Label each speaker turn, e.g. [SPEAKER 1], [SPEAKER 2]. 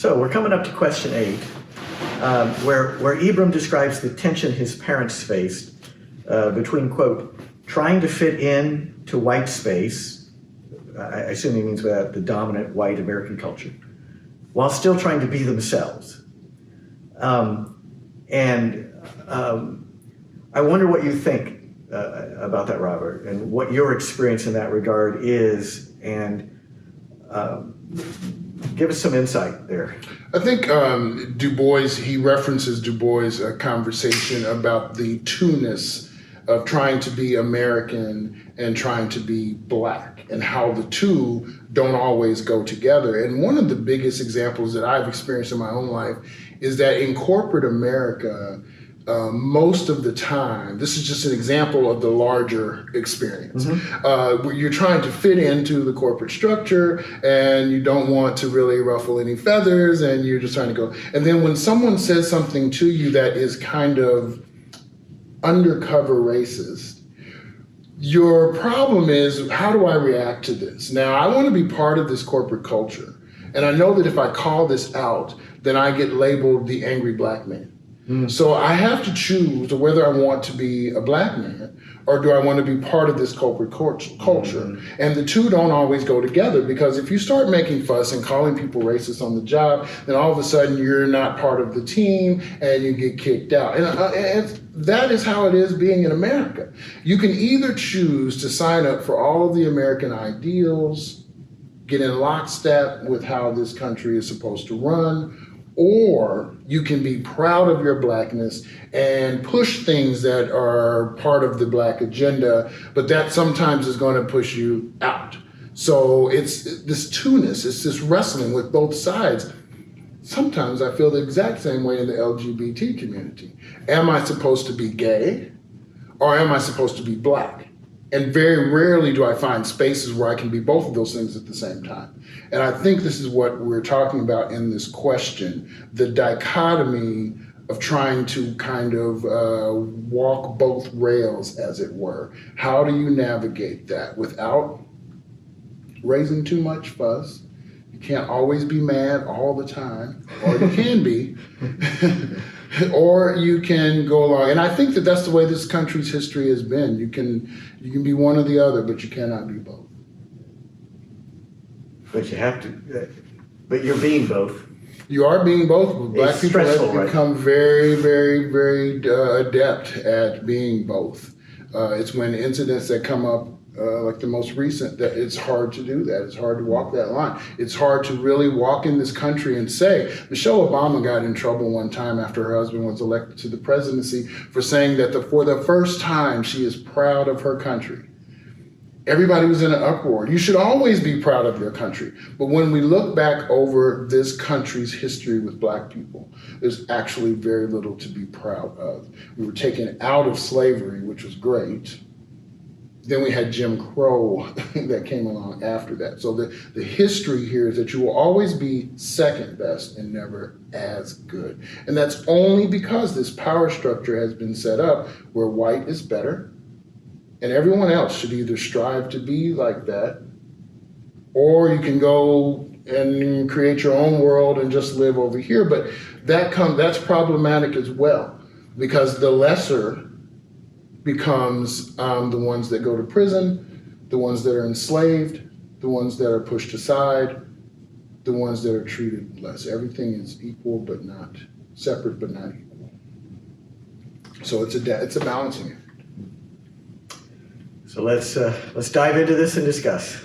[SPEAKER 1] So we're coming up to question 8, where Ibram describes the tension his parents faced between, quote, trying to fit in to white space, I assume he means the dominant white American culture, while still trying to be themselves. I wonder what you think about that, Robert, and what your experience in that regard is, and give us some insight there.
[SPEAKER 2] I think Du Bois, he references Du Bois' conversation about the two-ness of trying to be American and trying to be Black, and how the two don't always go together. And one of the biggest examples that I've experienced in my own life is that in corporate America, most of the time, this is just an example of the larger experience, where you're trying to fit into the corporate structure and you don't want to really ruffle any feathers, and you're just trying to go. And then when someone says something to you that is kind of undercover racist, your problem is, how do I react to this? Now, I want to be part of this corporate culture, and I know that if I call this out, then I get labeled the angry Black man. So I have to choose whether I want to be a Black man or do I want to be part of this corporate culture. And the two don't always go together, because if you start making fuss and calling people racist on the job, then all of a sudden you're not part of the team and you get kicked out. And that is how it is being in America. You can either choose to sign up for all of the American ideals, get in lockstep with how this country is supposed to run, or you can be proud of your Blackness and push things that are part of the Black agenda, but that sometimes is going to push you out. So it's this two-ness, it's this wrestling with both sides. Sometimes I feel the exact same way in the LGBT community. Am I supposed to be gay, or am I supposed to be Black? And very rarely do I find spaces where I can be both of those things at the same time. And I think this is what we're talking about in this question, the dichotomy of trying to kind of walk both rails, as it were. How do you navigate that without raising too much fuss? You can't always be mad all the time, or you can be. Or you can go along. And I think that that's the way this country's history has been. You can be one or the other, but you cannot be both.
[SPEAKER 1] But you have to, but you're being both.
[SPEAKER 2] You are being both. Black people have become very, very, very adept at being both. It's when incidents that come up, like the most recent, that it's hard to do that. It's hard to walk that line. It's hard to really walk in this country and say, Michelle Obama got in trouble one time after her husband was elected to the presidency for saying that for the first time she is proud of her country. Everybody was in an uproar. You should always be proud of your country. But when we look back over this country's history with Black people, there's actually very little to be proud of. We were taken out of slavery, which was great. Then we had Jim Crow that came along after that. So the history here is that you will always be second best and never as good. And that's only because this power structure has been set up where white is better, and everyone else should either strive to be like that, or you can go and create your own world and just live over here. But that's problematic as well, because the lesser becomes the ones that go to prison, the ones that are enslaved, the ones that are pushed aside, the ones that are treated less. Everything is equal but not separate, but not equal. So it's a balancing act.
[SPEAKER 1] So let's dive into this and discuss.